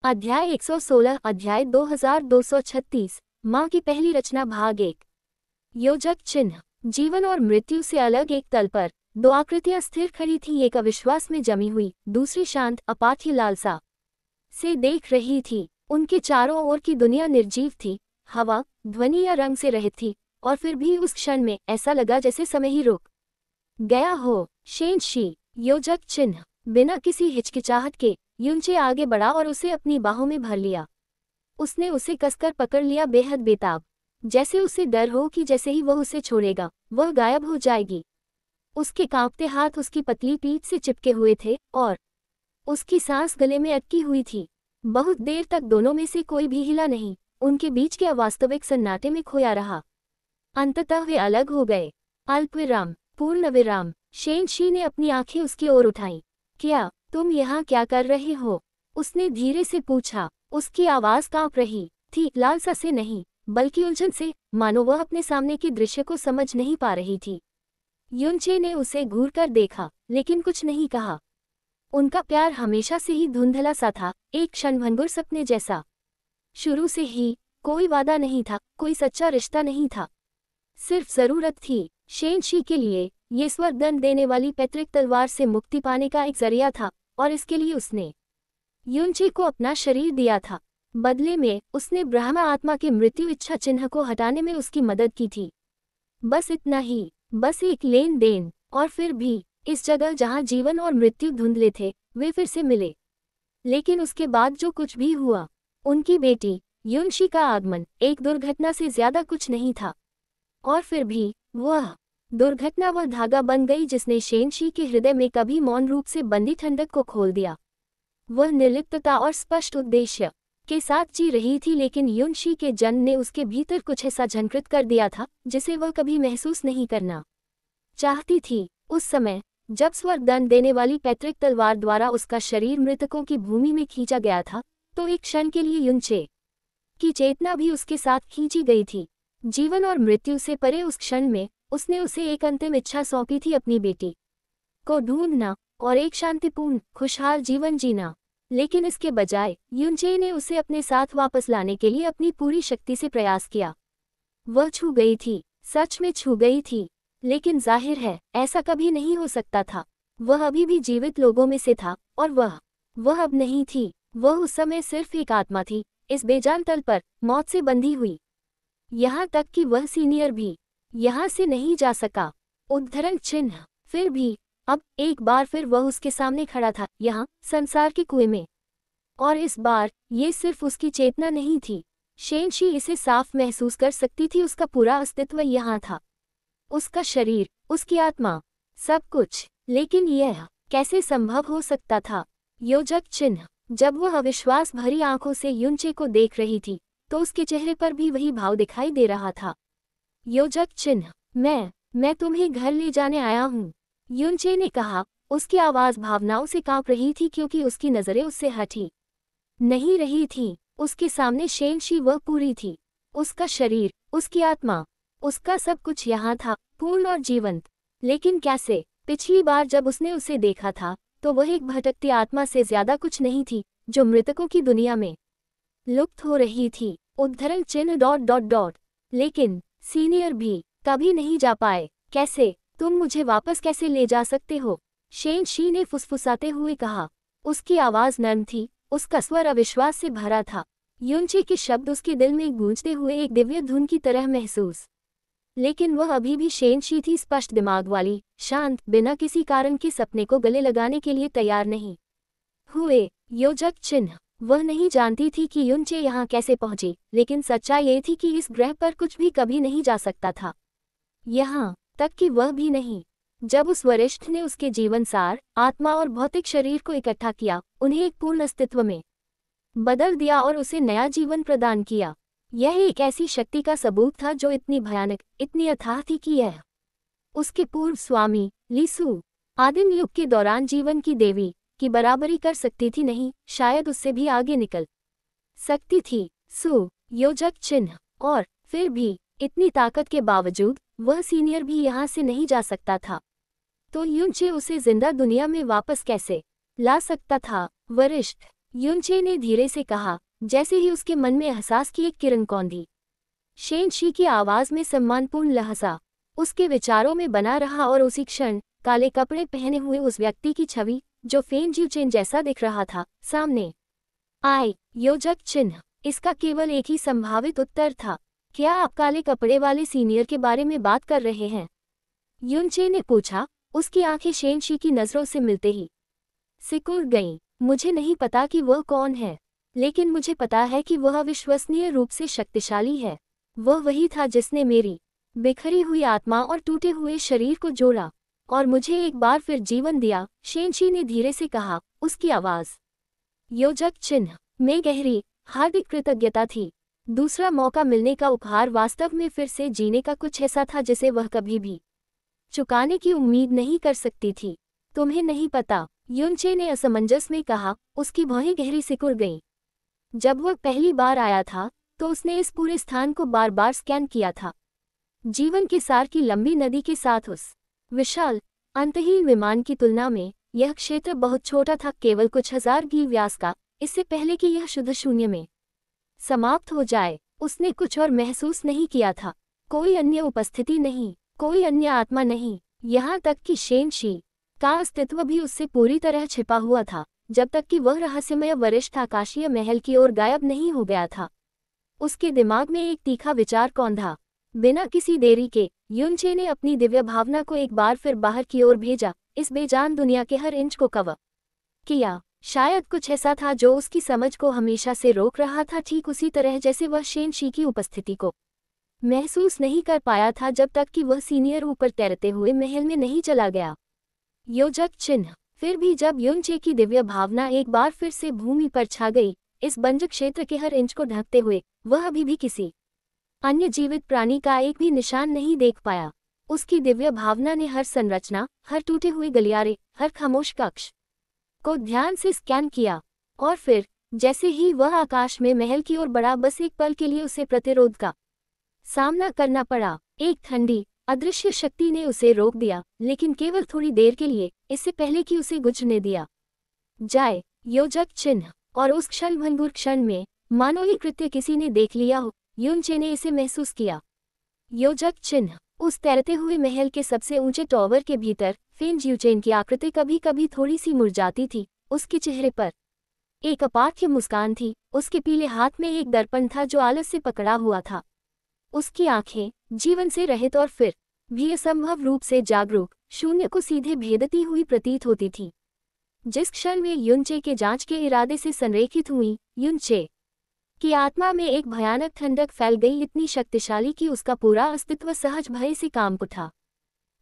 अध्याय 116 अध्याय 2236 माँ की पहली रचना भाग 1। योजक चिन्ह। जीवन और मृत्यु से अलग एक तल पर दो आकृतियां स्थिर खड़ी थीं, एक अविश्वास में जमी हुई, दूसरी शांत अपार्थी लालसा से देख रही थी। उनके चारों ओर की दुनिया निर्जीव थी, हवा, ध्वनि या रंग से रहित थी, और फिर भी उस क्षण में ऐसा लगा जैसे समय ही रुक गया हो। शेनशी। योजक चिन्ह। बिना किसी हिचकिचाहट के युनचे आगे बढ़ा और उसे अपनी बाहों में भर लिया। उसने उसे कसकर पकड़ लिया, बेहद बेताब, जैसे उसे डर हो कि जैसे ही वह उसे छोड़ेगा वह गायब हो जाएगी। उसके कांपते हाथ उसकी पतली पीठ से चिपके हुए थे और उसकी सांस गले में अटकी हुई थी। बहुत देर तक दोनों में से कोई भी हिला नहीं, उनके बीच के अवास्तविक सन्नाटे में खोया रहा। अंततः वे अलग हो गए। अल्पविराम, पूर्ण विराम। शेनशी ने अपनी आंखें उसकी ओर उठाईं। क्या तुम यहाँ क्या कर रहे हो? उसने धीरे से पूछा। उसकी आवाज कांप रही थी, लालसा से नहीं बल्कि उलझन से, मानो वह अपने सामने के दृश्य को समझ नहीं पा रही थी। युनचे ने उसे घूर कर देखा, लेकिन कुछ नहीं कहा। उनका प्यार हमेशा से ही धुंधला सा था, एक क्षणभंगुर सपने जैसा। शुरू से ही कोई वादा नहीं था, कोई सच्चा रिश्ता नहीं था। सिर्फ जरूरत थी। शेनशी के लिए ये स्वर्गदंड देने वाली पैतृक तलवार से मुक्ति पाने का एक जरिया था, और इसके लिए उसने युनचे को अपना शरीर दिया था। बदले में उसने ब्रह्मा आत्मा के मृत्यु इच्छा चिन्ह को हटाने में उसकी मदद की थी। बस इतना ही, बस एक लेन देन। और फिर भी इस जगह जहां जीवन और मृत्यु धुंधले थे, वे फिर से मिले। लेकिन उसके बाद जो कुछ भी हुआ, उनकी बेटी युनशी का आगमन एक दुर्घटना से ज्यादा कुछ नहीं था। और फिर भी वह दुर्घटना वह धागा बन गई जिसने शेनशी के हृदय में कभी मौन रूप से बंदी ठंडक को खोल दिया। वह निर्लिप्तता और स्पष्ट उद्देश्य के साथ जी रही थी, लेकिन युनशी के जन्म ने उसके भीतर कुछ ऐसा झंकृत कर दिया था जिसे वह कभी महसूस नहीं करना चाहती थी। उस समय जब स्वर्गदंड देने वाली पैतृक तलवार द्वारा उसका शरीर मृतकों की भूमि में खींचा गया था, तो एक क्षण के लिए युनचे की चेतना भी उसके साथ खींची गई थी। जीवन और मृत्यु से परे उस क्षण में उसने उसे एक अंतिम इच्छा सौंपी थी, अपनी बेटी को ढूंढना और एक शांतिपूर्ण खुशहाल जीवन जीना। लेकिन इसके बजाय युनचे ने उसे अपने साथ वापस लाने के लिए अपनी पूरी शक्ति से प्रयास किया। वह छू गई थी, सच में छू गई थी, लेकिन जाहिर है ऐसा कभी नहीं हो सकता था। वह अभी भी जीवित लोगों में से था, और वह अब नहीं थी। वह उस समय सिर्फ एक आत्मा थी, इस बेजान तल पर मौत से बंधी हुई। यहाँ तक कि वह सीनियर भी यहाँ से नहीं जा सका। उद्धरण चिन्ह। फिर भी अब एक बार फिर वह उसके सामने खड़ा था, यहाँ संसार के कुएं में। और इस बार ये सिर्फ उसकी चेतना नहीं थी, शेनशी इसे साफ महसूस कर सकती थी। उसका पूरा अस्तित्व यहाँ था, उसका शरीर, उसकी आत्मा, सब कुछ। लेकिन यह कैसे संभव हो सकता था? योजक चिन्ह। जब वह अविश्वास भरी आंखों से युनचे को देख रही थी, तो उसके चेहरे पर भी वही भाव दिखाई दे रहा था। योजक चिन्ह। मैं तुम्हें घर ले जाने आया हूँ, युनचे ने कहा। उसकी आवाज भावनाओं से कांप रही थी, क्योंकि उसकी नजरें उससे हटी नहीं रही थीं। उसके सामने शेनशी वह पूरी थी, उसका शरीर, उसकी आत्मा, उसका सब कुछ यहाँ था, पूर्ण और जीवंत। लेकिन कैसे? पिछली बार जब उसने उसे देखा था, तो वह एक भटकती आत्मा से ज्यादा कुछ नहीं थी, जो मृतकों की दुनिया में लुप्त हो रही थी। उद्धरण चिन्ह ... लेकिन सीनियर भी कभी नहीं जा पाए। कैसे? तुम मुझे वापस कैसे ले जा सकते हो? शेनशी ने फुसफुसाते हुए कहा। उसकी आवाज नर्म थी, उसका स्वर अविश्वास से भरा था। युनचे के शब्द उसके दिल में गूंजते हुए एक दिव्य धुन की तरह महसूस। लेकिन वह अभी भी शेनशी थी, स्पष्ट दिमाग वाली, शांत, बिना किसी कारण के सपने को गले लगाने के लिए तैयार नहीं हुए। योजक चिन्ह। वह नहीं जानती थी कि युनचे यहाँ कैसे पहुंची, लेकिन सच्चाई ये थी कि इस ग्रह पर कुछ भी कभी नहीं जा सकता था, यहाँ तक कि वह भी नहीं। जब उस वरिष्ठ ने उसके जीवन सार, आत्मा और भौतिक शरीर को इकट्ठा किया, उन्हें एक पूर्ण अस्तित्व में बदल दिया और उसे नया जीवन प्रदान किया। यह एक ऐसी शक्ति का सबूत था जो इतनी भयानक, इतनी अथाह थी कि यह उसके पूर्व स्वामी लिसु, आदिम युग के दौरान जीवन की देवी की बराबरी कर सकती थी, नहीं, शायद उससे भी आगे निकल सकती थी। योजक चिन्ह। और फिर भी इतनी ताकत के बावजूद वह सीनियर भी यहाँ से नहीं जा सकता था। तो युनचे उसे जिंदा दुनिया में वापस कैसे ला सकता था? वरिष्ठ युनचे ने धीरे से कहा, जैसे ही उसके मन में एहसास की एक किरण कौंधी। शेनशी की आवाज में सम्मानपूर्ण लहजा उसके विचारों में बना रहा और उसी क्षण काले कपड़े पहने हुए उस व्यक्ति की छवि, जो फेन जिवचेन जैसा दिख रहा था, सामने आई। योजक चिन्ह। इसका केवल एक ही संभावित उत्तर था। क्या आप काले कपड़े वाले सीनियर के बारे में बात कर रहे हैं? युनचे ने पूछा, उसकी आंखें शेनशी की नजरों से मिलते ही सिकुड़ गईं। मुझे नहीं पता कि वह कौन है, लेकिन मुझे पता है कि वह अविश्वसनीय रूप से शक्तिशाली है। वह वही था जिसने मेरी बिखरी हुई आत्मा और टूटे हुए शरीर को जोड़ा और मुझे एक बार फिर जीवन दिया, शेनशी ने धीरे से कहा, उसकी आवाज योजक चिन्ह में गहरी हार्दिक कृतज्ञता थी। दूसरा मौका मिलने का उपहार वास्तव में फिर से जीने का कुछ ऐसा था जिसे वह कभी भी चुकाने की उम्मीद नहीं कर सकती थी। तुम्हें नहीं पता, युनचे ने असमंजस में कहा, उसकी भौहें गहरी सिकुड़ गईं। जब वह पहली बार आया था तो उसने इस पूरे स्थान को बार बार स्कैन किया था। जीवन के सार की लंबी नदी के साथ उस विशाल अंतहीन विमान की तुलना में यह क्षेत्र बहुत छोटा था, केवल कुछ हजार की व्यास का। इससे पहले कि यह शुद्ध शून्य में समाप्त हो जाए, उसने कुछ और महसूस नहीं किया था। कोई अन्य उपस्थिति नहीं, कोई अन्य आत्मा नहीं, यहाँ तक कि शेनशी का अस्तित्व भी उससे पूरी तरह छिपा हुआ था, जब तक कि वह रहस्यमय वरिष्ठ आकाशीय महल की ओर गायब नहीं हो गया था। उसके दिमाग में एक तीखा विचार कौंधा। बिना किसी देरी के युनचे ने अपनी दिव्य भावना को एक बार फिर बाहर की ओर भेजा, इस बेजान दुनिया के हर इंच को कवर किया। शायद कुछ ऐसा था जो उसकी समझ को हमेशा से रोक रहा था, ठीक उसी तरह जैसे वह शेनशी की उपस्थिति को महसूस नहीं कर पाया था जब तक कि वह सीनियर ऊपर तैरते हुए महल में नहीं चला गया। योजक चिन्ह। फिर भी जब युनचे की दिव्य भावना एक बार फिर से भूमि पर छा गई, इस बंजर क्षेत्र के हर इंच को ढकते हुए, वह अभी भी किसी अन्य जीवित प्राणी का एक भी निशान नहीं देख पाया। उसकी दिव्य भावना ने हर संरचना, हर टूटे हुए गलियारे, हर खामोश कक्ष को ध्यान से स्कैन किया, और फिर जैसे ही वह आकाश में महल की ओर बढ़ा, बस एक पल के लिए उसे प्रतिरोध का सामना करना पड़ा। एक ठंडी अदृश्य शक्ति ने उसे रोक दिया, लेकिन केवल थोड़ी देर के लिए, इससे पहले कि उसे गुजरने दिया जाए। योजक चिन्ह। और उस क्षण भंगुर क्षण में, मानो ये कृत्य किसी ने देख लिया हो, युनचे ने इसे महसूस किया। योजक चिन्ह। उस तैरते हुए महल के सबसे ऊंचे टॉवर के भीतर फेन जिवचेन की आकृति कभी कभी थोड़ी सी मुरझाती थी। उसके चेहरे पर एक अपार्थ्य मुस्कान थी, उसके पीले हाथ में एक दर्पण था जो आलस से पकड़ा हुआ था। उसकी आंखें जीवन से रहित और फिर भी असंभव रूप से जागरूक, शून्य को सीधे भेदती हुई प्रतीत होती थी। जिस क्षण वे युनचे के जांच के इरादे से संरेखित हुई, युनचे की आत्मा में एक भयानक ठंडक फैल गई, इतनी शक्तिशाली कि उसका पूरा अस्तित्व सहज भय से कांप उठा।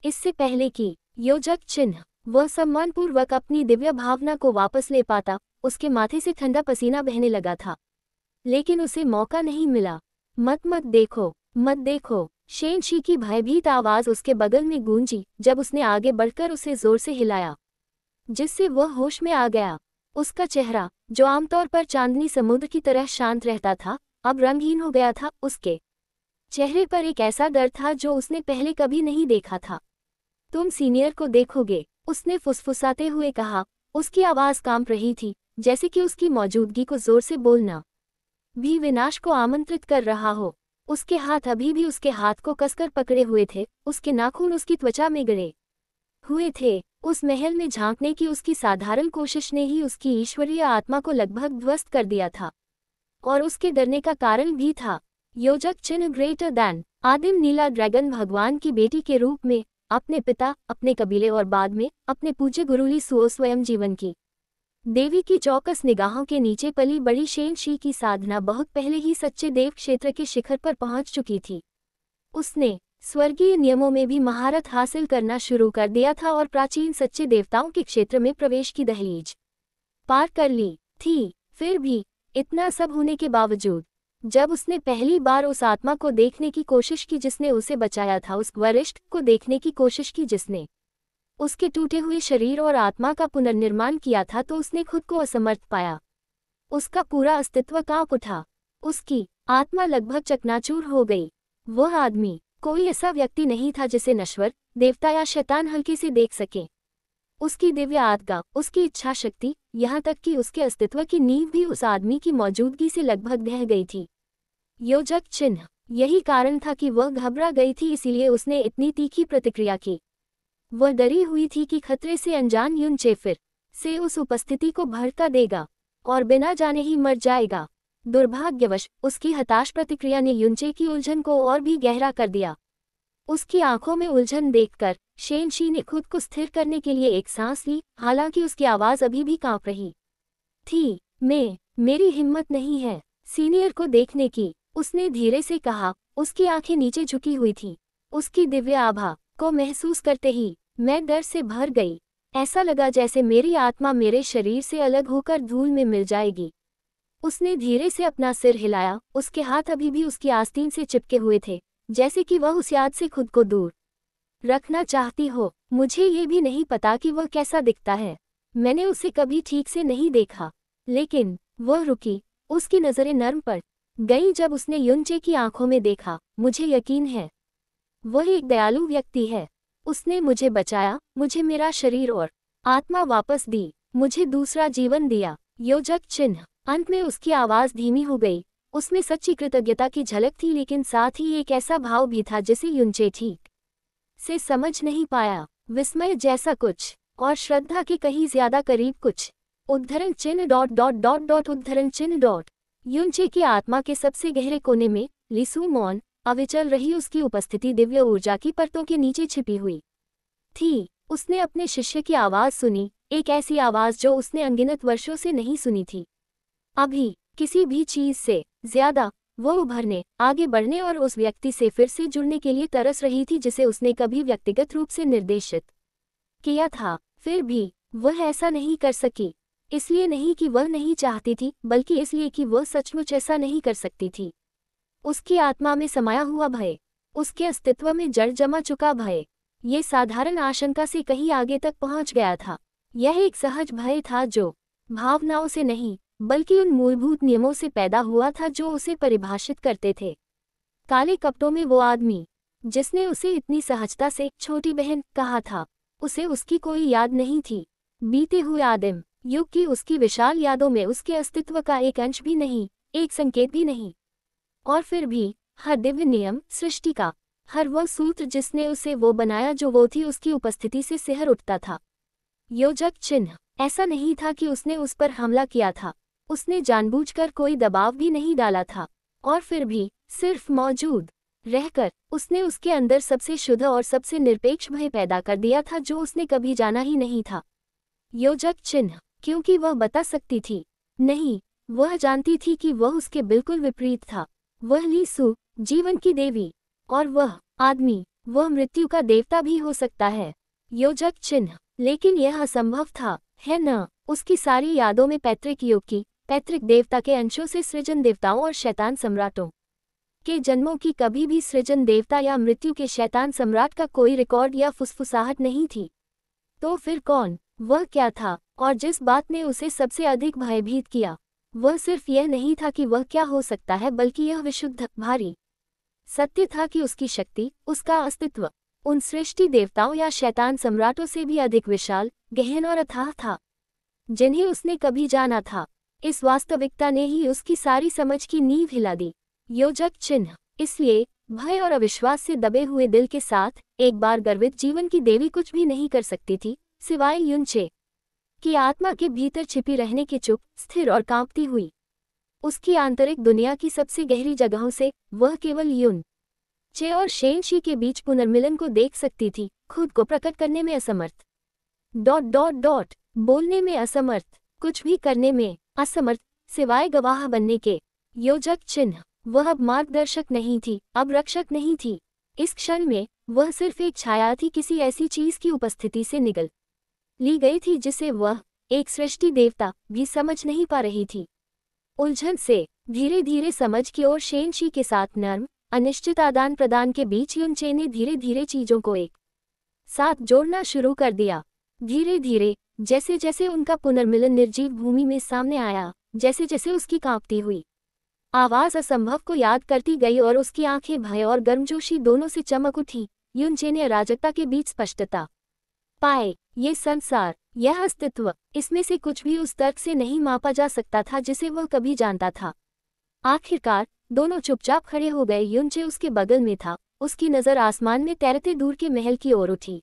इससे पहले कि योजक चिन्ह वह सम्मानपूर्वक अपनी दिव्य भावना को वापस ले पाता, उसके माथे से ठंडा पसीना बहने लगा था। लेकिन उसे मौका नहीं मिला। मत देखो, मत देखो। शेनशी की भयभीत आवाज उसके बगल में गूंजी जब उसने आगे बढ़कर उसे जोर से हिलाया, जिससे वह होश में आ गया। उसका चेहरा, जो आमतौर पर चांदनी समुद्र की तरह शांत रहता था, अब रंगहीन हो गया था। उसके चेहरे पर एक ऐसा डर था जो उसने पहले कभी नहीं देखा था। तुम सीनियर को देखोगे, उसने फुसफुसाते हुए कहा। उसकी आवाज कांप रही थी, जैसे कि उसकी मौजूदगी को जोर से बोलना भी विनाश को आमंत्रित कर रहा हो। उसके हाथ अभी भी उसके हाथ को कसकर पकड़े हुए थे, उसके नाखून उसकी त्वचा में गड़े हुए थे। उस महल में झांकने की उसकी साधारण कोशिश ने ही उसकी ईश्वरीय आत्मा को लगभग ध्वस्त कर दिया था, और उसके डरने का कारण भी था। योजक चिन्ह ग्रेटर दैन। आदिम नीला ड्रैगन भगवान की बेटी के रूप में अपने पिता, अपने कबीले और बाद में अपने पूज्य गुरु ली सुओ स्वयं जीवन की देवी की चौकस निगाहों के नीचे पली बड़ी शेनशी की साधना बहुत पहले ही सच्चे देव क्षेत्र के शिखर पर पहुंच चुकी थी। उसने स्वर्गीय नियमों में भी महारत हासिल करना शुरू कर दिया था और प्राचीन सच्चे देवताओं के क्षेत्र में प्रवेश की दहलीज पार कर ली थी। फिर भी इतना सब होने के बावजूद, जब उसने पहली बार उस आत्मा को देखने की कोशिश की जिसने उसे बचाया था, उस वरिष्ठ को देखने की कोशिश की जिसने उसके टूटे हुए शरीर और आत्मा का पुनर्निर्माण किया था, तो उसने खुद को असमर्थ पाया। उसका पूरा अस्तित्व कांप उठा। उसकी आत्मा लगभग चकनाचूर हो गई। वह आदमी कोई ऐसा व्यक्ति नहीं था जिसे नश्वर, देवता या शैतान हल्के से देख सके। उसकी दिव्य आत्मा, उसकी इच्छा शक्ति, यहाँ तक कि उसके अस्तित्व की नींव भी उस आदमी की मौजूदगी से लगभग ढह गई थी। योजक चिन्ह। यही कारण था कि वह घबरा गई थी, इसीलिए उसने इतनी तीखी प्रतिक्रिया की। वह डरी हुई थी कि खतरे से अनजान युनचे फिर से उस उपस्थिति को भड़का देगा और बिना जाने ही मर जाएगा। दुर्भाग्यवश उसकी हताश प्रतिक्रिया ने युनचे की उलझन को और भी गहरा कर दिया। उसकी आंखों में उलझन देखकर शेनशी ने खुद को स्थिर करने के लिए एक सांस ली, हालांकि उसकी आवाज अभी भी कांप रही थी। मेरी हिम्मत नहीं है सीनियर को देखने की, उसने धीरे से कहा। उसकी आंखें नीचे झुकी हुई थीं। उसकी दिव्य आभा को महसूस करते ही मैं डर से भर गई। ऐसा लगा जैसे मेरी आत्मा मेरे शरीर से अलग होकर धूल में मिल जाएगी। उसने धीरे से अपना सिर हिलाया। उसके हाथ अभी भी उसकी आस्तीन से चिपके हुए थे, जैसे कि वह उस याद से खुद को दूर रखना चाहती हो। मुझे ये भी नहीं पता कि वह कैसा दिखता है। मैंने उसे कभी ठीक से नहीं देखा। लेकिन वह रुकी। उसकी नज़रें नर्म पड़ गई जब उसने युनचे की आंखों में देखा। मुझे यकीन है वह एक दयालु व्यक्ति है। उसने मुझे बचाया, मुझे मेरा शरीर और आत्मा वापस दी, मुझे दूसरा जीवन दिया। योजक चिन्ह। अंत में उसकी आवाज धीमी हो गई। उसमें सच्ची कृतज्ञता की झलक थी, लेकिन साथ ही एक ऐसा भाव भी था जिसे युनचे ठीक से समझ नहीं पाया। विस्मय जैसा कुछ, और श्रद्धा के कहीं ज्यादा करीब कुछ। उद्धरण चिन्ह डॉट डॉट डॉट डॉट उद्धरण चिन्ह डॉट। युनचे की आत्मा के सबसे गहरे कोने में ली सू मौन अविचल रही। उसकी उपस्थिति दिव्य ऊर्जा की परतों के नीचे छिपी हुई थी। उसने अपने शिष्य की आवाज सुनी, एक ऐसी आवाज जो उसने अनगिनत वर्षों से नहीं सुनी थी। अभी किसी भी चीज से ज्यादा वो उभरने, आगे बढ़ने और उस व्यक्ति से फिर से जुड़ने के लिए तरस रही थी जिसे उसने कभी व्यक्तिगत रूप से निर्देशित किया था। फिर भी वह ऐसा नहीं कर सकी। इसलिए नहीं कि वह नहीं चाहती थी, बल्कि इसलिए कि वह सचमुच ऐसा नहीं कर सकती थी। उसकी आत्मा में समाया हुआ भय, उसके अस्तित्व में जड़ जमा चुका भय, ये साधारण आशंका से कहीं आगे तक पहुंच गया था। यह एक सहज भय था जो भावनाओं से नहीं, बल्कि उन मूलभूत नियमों से पैदा हुआ था जो उसे परिभाषित करते थे। काले कपड़ों में वो आदमी जिसने उसे इतनी सहजता से छोटी बहन कहा था, उसे उसकी कोई याद नहीं थी। बीते हुए आदिम युग की उसकी विशाल यादों में उसके अस्तित्व का एक अंश भी नहीं, एक संकेत भी नहीं। और फिर भी हर दिव्य नियम, सृष्टि का हर वह सूत्र जिसने उसे वो बनाया जो वो थी, उसकी उपस्थिति से सिहर उठता था। योजक चिन्ह। ऐसा नहीं था कि उसने उस पर हमला किया था, उसने जानबूझकर कोई दबाव भी नहीं डाला था। और फिर भी सिर्फ मौजूद रहकर उसने उसके अंदर सबसे शुद्ध और सबसे निरपेक्ष भय पैदा कर दिया था जो उसने कभी जाना ही नहीं था। योजक चिन्ह। क्योंकि वह बता सकती थी, नहीं, वह जानती थी कि वह उसके बिल्कुल विपरीत था। वह ली सू, जीवन की देवी, और वह आदमी, वह मृत्यु का देवता भी हो सकता है। योजक चिन्ह। लेकिन यह असंभव था, है न? उसकी सारी यादों में पैतृक युग की, पैतृक देवता के अंशों से सृजन देवताओं और शैतान सम्राटों के जन्मों की कभी भी सृजन देवता या मृत्यु के शैतान सम्राट का कोई रिकॉर्ड या फुसफुसाहट नहीं थी। तो फिर कौन? वह क्या था? और जिस बात ने उसे सबसे अधिक भयभीत किया, वह सिर्फ यह नहीं था कि वह क्या हो सकता है, बल्कि यह विशुद्ध भारी सत्य था कि उसकी शक्ति, उसका अस्तित्व उन सृष्टि देवताओं या शैतान सम्राटों से भी अधिक विशाल, गहन और अथाह था जिन्हें उसने कभी जाना था। इस वास्तविकता ने ही उसकी सारी समझ की नींव हिला दी। योजक चिन्ह। इसलिए भय और अविश्वास से दबे हुए दिल के साथ एक बार गर्वित जीवन की देवी कुछ भी नहीं कर सकती थी, सिवाय युनचे की आत्मा के भीतर छिपी रहने की चुप, स्थिर और कांपती हुई। उसकी आंतरिक दुनिया की सबसे गहरी जगहों से वह केवल युनचे और शेनशी के बीच पुनर्मिलन को देख सकती थी, खुद को प्रकट करने में असमर्थ, डॉट डॉट डॉट बोलने में असमर्थ, कुछ भी करने में असमर्थ, सिवाय गवाह बनने के। योजक चिन्ह। वह अब मार्गदर्शक नहीं थी, अब रक्षक नहीं थी। इस क्षण में वह सिर्फ एक छाया थी, किसी ऐसी चीज की उपस्थिति से निगल ली गई थी जिसे वह, एक सृष्टि देवता, भी समझ नहीं पा रही थी। उलझन से धीरे धीरे समझ की ओर शेनशी के साथ नर्म, अनिश्चित आदान प्रदान के बीच युनचे ने धीरे धीरे चीजों को एक साथ जोड़ना शुरू कर दिया। धीरे धीरे, जैसे जैसे उनका पुनर्मिलन निर्जीव भूमि में सामने आया, जैसे जैसे उसकी कांपती हुई आवाज असंभव को याद करती गई और उसकी आंखें भय और गर्मजोशी दोनों से चमक उठी, युनचे ने अराजकता के बीच स्पष्टता पाए। ये संसार, यह अस्तित्व, इसमें से कुछ भी उस तर्क से नहीं मापा जा सकता था जिसे वह कभी जानता था। आखिरकार दोनों चुपचाप खड़े हो गए। युनचे उसके बगल में था। उसकी नज़र आसमान में तैरते दूर के महल की ओर उठी।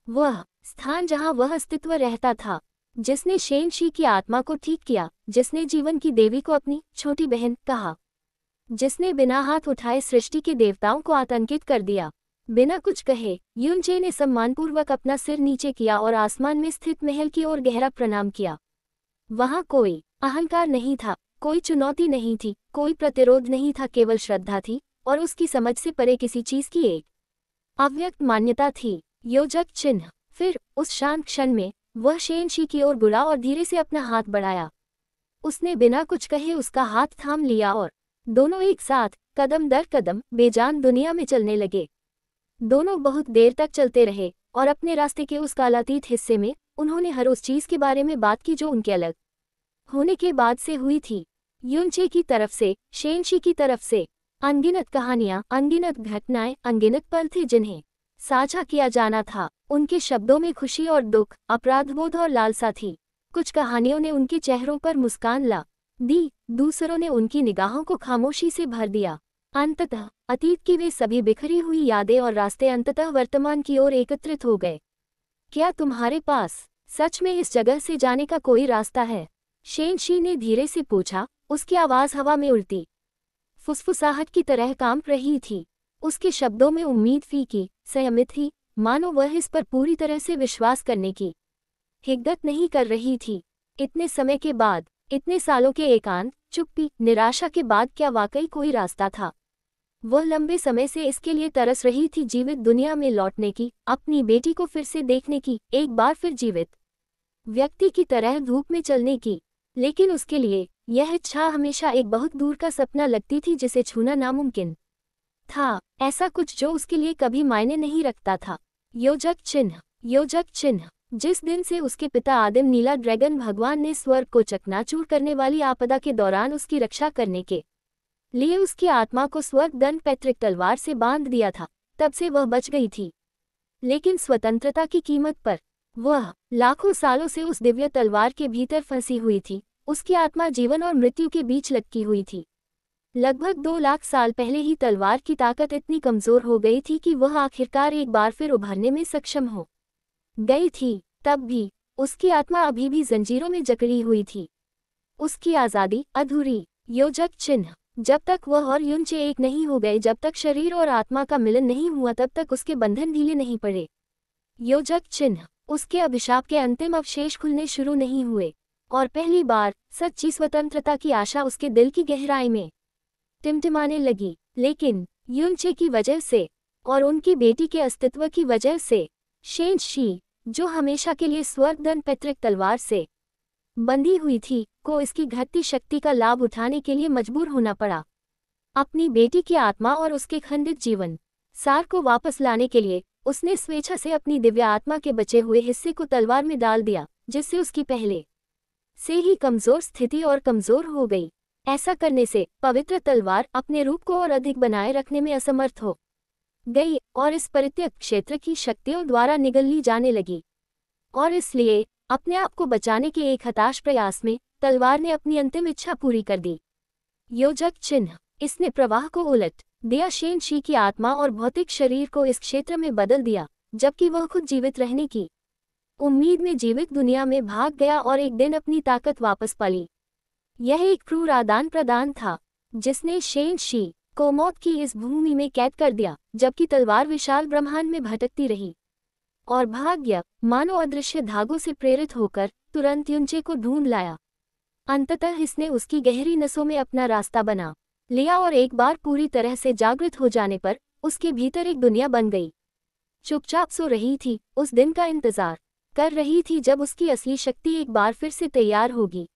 वह स्थान जहां वह अस्तित्व रहता था, जिसने शेनशी की आत्मा को ठीक किया, जिसने जीवन की देवी को अपनी छोटी बहन कहा, जिसने बिना हाथ उठाए सृष्टि के देवताओं को आतंकित कर दिया। बिना कुछ कहे युनचे ने सम्मानपूर्वक अपना सिर नीचे किया और आसमान में स्थित महल की ओर गहरा प्रणाम किया। वहां कोई अहंकार नहीं था, कोई चुनौती नहीं थी, कोई प्रतिरोध नहीं था, केवल श्रद्धा थी और उसकी समझ से परे किसी चीज की एक अव्यक्त मान्यता थी। योजक चिन्ह। फिर उस शांत क्षण में वह शेनशी की ओर बुला और धीरे से अपना हाथ बढ़ाया। उसने बिना कुछ कहे उसका हाथ थाम लिया और दोनों एक साथ कदम दर कदम बेजान दुनिया में चलने लगे। दोनों बहुत देर तक चलते रहे और अपने रास्ते के उस कालातीत हिस्से में उन्होंने हर उस चीज के बारे में बात की जो उनके अलग होने के बाद से हुई थी। युनचे की तरफ से, शेनशी की तरफ से अनगिनत कहानियां, अनगिनत घटनाएं, अनगिनत पल थे जिन्हें साझा किया जाना था। उनके शब्दों में खुशी और दुख, अपराधबोध और लालसा थी। कुछ कहानियों ने उनके चेहरों पर मुस्कान ला दी, दूसरों ने उनकी निगाहों को खामोशी से भर दिया। अंततः अतीत की वे सभी बिखरी हुई यादें और रास्ते अंततः वर्तमान की ओर एकत्रित हो गए। क्या तुम्हारे पास सच में इस जगह से जाने का कोई रास्ता है? शेनशी ने धीरे से पूछा। उसकी आवाज हवा में उड़ती फुसफुसाहट की तरह कांप रही थी। उसके शब्दों में उम्मीद फीकी, संयमित थी, मानो वह इस पर पूरी तरह से विश्वास करने की हिम्मत नहीं कर रही थी। इतने समय के बाद, इतने सालों के एकांत, चुप्पी, निराशा के बाद क्या वाकई कोई रास्ता था? वह लंबे समय से इसके लिए तरस रही थी, जीवित दुनिया में लौटने की, अपनी बेटी को फिर से देखने की, एक बार फिर जीवित व्यक्ति की तरह धूप में चलने की। लेकिन उसके लिए यह इच्छा हमेशा एक बहुत दूर का सपना लगती थी जिसे छूना नामुमकिन था, ऐसा कुछ जो उसके लिए कभी मायने नहीं रखता था। योजक चिन्ह। योजक चिन्ह। जिस दिन से उसके पिता आदिम नीला ड्रैगन भगवान ने स्वर्ग को चकनाचूर करने वाली आपदा के दौरान उसकी रक्षा करने के लिए उसकी आत्मा को स्वर्ग दंड पैतृक तलवार से बांध दिया था, तब से वह बच गई थी। लेकिन स्वतंत्रता की कीमत पर वह लाखों सालों से उस दिव्य तलवार के भीतर फंसी हुई थी। उसकी आत्मा जीवन और मृत्यु के बीच लटकी हुई थी। लगभग 2 लाख साल पहले ही तलवार की ताकत इतनी कमजोर हो गई थी कि वह आखिरकार एक बार फिर उभरने में सक्षम हो गई थी। तब भी उसकी आत्मा अभी भी जंजीरों में जकड़ी हुई थी, उसकी आज़ादी अधूरी। योजक चिन्ह। जब तक वह और युनचे एक नहीं हो गए, जब तक शरीर और आत्मा का मिलन नहीं हुआ, तब तक उसके बंधन ढीले नहीं पड़े। योजक चिन्ह। उसके अभिशाप के अंतिम अवशेष खुलने शुरू नहीं हुए और पहली बार सच्ची स्वतंत्रता की आशा उसके दिल की गहराई में टिमटिमाने लगी। लेकिन युनचे की वजह से और उनकी बेटी के अस्तित्व की वजह से शेनशी, जो हमेशा के लिए स्वर्ग दंड पैतृक तलवार से बंधी हुई थी, को इसकी घटती शक्ति का लाभ उठाने के लिए मजबूर होना पड़ा। अपनी बेटी की आत्मा और उसके खंडित जीवन सार को वापस लाने के लिए उसने स्वेच्छा से अपनी दिव्य आत्मा के बचे हुए हिस्से को तलवार में डाल दिया, जिससे उसकी पहले से ही कमजोर स्थिति और कमजोर हो गई। ऐसा करने से पवित्र तलवार अपने रूप को और अधिक बनाए रखने में असमर्थ हो गई और इस परित्यक्त क्षेत्र की शक्तियों द्वारा निगल ली जाने लगी। और इसलिए अपने आप को बचाने के एक हताश प्रयास में तलवार ने अपनी अंतिम इच्छा पूरी कर दी। योजक चिन्ह। इसने प्रवाह को उलट दिया, शेनशी की आत्मा और भौतिक शरीर को इस क्षेत्र में बदल दिया, जबकि वह खुद जीवित रहने की उम्मीद में जीवित दुनिया में भाग गया और एक दिन अपनी ताकत वापस पाली। यह एक क्रूर आदान प्रदान था जिसने शेनशी को मौत की इस भूमि में कैद कर दिया, जबकि तलवार विशाल ब्रह्मांड में भटकती रही और भाग्य मानो अदृश्य धागों से प्रेरित होकर तुरंत युनचे को ढूंढ लाया। अंततः इसने उसकी गहरी नसों में अपना रास्ता बना लिया और एक बार पूरी तरह से जागृत हो जाने पर उसके भीतर एक दुनिया बन गई। चुपचाप सो रही थी, उस दिन का इंतजार कर रही थी जब उसकी असली शक्ति एक बार फिर से तैयार होगी।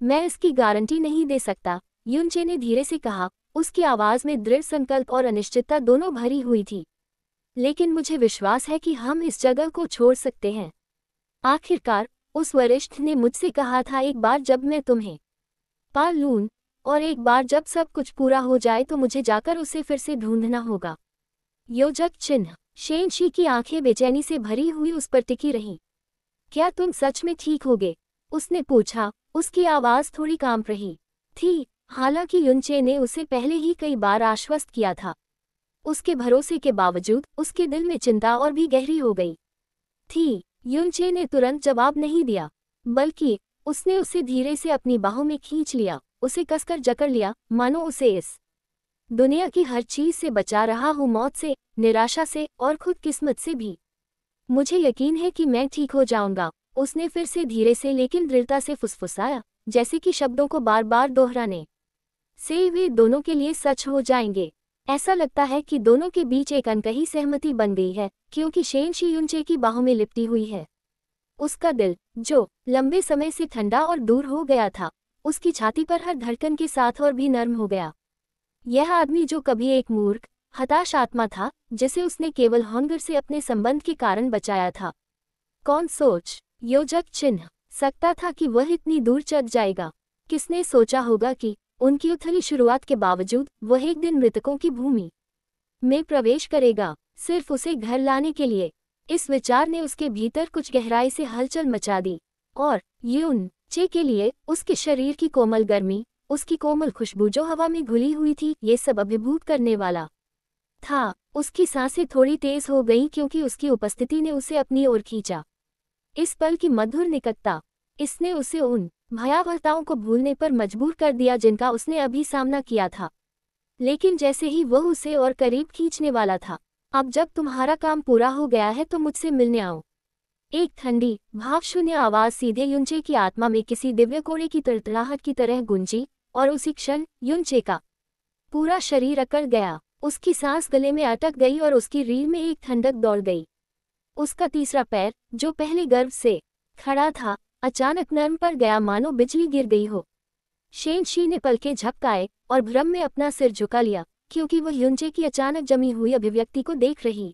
मैं इसकी गारंटी नहीं दे सकता, युनचे ने धीरे से कहा। उसकी आवाज में दृढ़ संकल्प और अनिश्चितता दोनों भरी हुई थी। लेकिन मुझे विश्वास है कि हम इस जगह को छोड़ सकते हैं। आखिरकार उस वरिष्ठ ने मुझसे कहा था, एक बार जब मैं तुम्हें पा लूं और एक बार जब सब कुछ पूरा हो जाए तो मुझे जाकर उसे फिर से ढूंढना होगा। योजक चिन्ह। शेनशी की आंखें बेचैनी से भरी हुई उस पर टिकी रहीं। क्या तुम सच में ठीक होगे? उसने पूछा। उसकी आवाज़ थोड़ी कांप रही थी, हालांकि युनचे ने उसे पहले ही कई बार आश्वस्त किया था। उसके भरोसे के बावजूद उसके दिल में चिंता और भी गहरी हो गई थी। युनचे ने तुरंत जवाब नहीं दिया, बल्कि उसने उसे धीरे से अपनी बाहों में खींच लिया, उसे कसकर जकड़ लिया, मानो उसे इस दुनिया की हर चीज से बचा रहा हूँ, मौत से, निराशा से और खुद किस्मत से भी। मुझे यकीन है कि मैं ठीक हो जाऊंगा, उसने फिर से धीरे से लेकिन दृढ़ता से फुसफुसाया, जैसे कि शब्दों को बार बार दोहराने से वे दोनों के लिए सच हो जाएंगे। ऐसा लगता है कि दोनों के बीच एक अनकही सहमति बन गई है, क्योंकि शेनशी युनचे की बाहों में लिपटी हुई है। उसका दिल, जो लंबे समय से ठंडा और दूर हो गया था, उसकी छाती पर हर धड़कन के साथ और भी नर्म हो गया। यह आदमी जो कभी एक मूर्ख, हताश आत्मा था, जिसे उसने केवल हंगर से अपने संबंध के कारण बचाया था। कौन सोच योजक चिन्ह सकता था कि वह इतनी दूर चल जाएगा? किसने सोचा होगा कि उनकी उथली शुरुआत के बावजूद वह एक दिन मृतकों की भूमि में प्रवेश करेगा, सिर्फ उसे घर लाने के लिए? इस विचार ने उसके भीतर कुछ गहराई से हलचल मचा दी, और युनचे के लिए उसके शरीर की कोमल गर्मी, उसकी कोमल खुशबू जो हवा में घुली हुई थी, ये सब अभिभूत करने वाला था। उसकी सांसें थोड़ी तेज हो गईं क्योंकि उसकी उपस्थिति ने उसे अपनी ओर खींचा। इस पल की मधुर निकटता, इसने उसे उन भयावहताओं को भूलने पर मजबूर कर दिया जिनका उसने अभी सामना किया था। लेकिन जैसे ही वह उसे और करीब खींचने वाला था, अब जब तुम्हारा काम पूरा हो गया है तो मुझसे मिलने आओ। एक ठंडी, भावशून्य आवाज़ सीधे युनचे की आत्मा में किसी दिव्य कोड़े की तड़तड़ाहट की तरह गूंजी, और उसी क्षण युनचे का पूरा शरीर अकड़ गया। उसकी सांस गले में अटक गई और उसकी रीढ़ में एक ठंडक दौड़ गई। उसका तीसरा पैर, जो पहले गर्व से खड़ा था, अचानक नर्म पड़ गया, मानो बिजली गिर गई हो। शेनशी ने पलकें झपकाए और भ्रम में अपना सिर झुका लिया, क्योंकि वह युनचे की अचानक जमी हुई अभिव्यक्ति को देख रही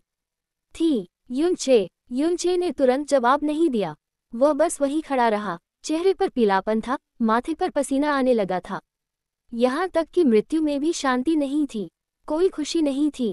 थी। युनचे ने तुरंत जवाब नहीं दिया। वह बस वही खड़ा रहा। चेहरे पर पीलापन था, माथे पर पसीना आने लगा था। यहाँ तक कि मृत्यु में भी शांति नहीं थी, कोई खुशी नहीं थी।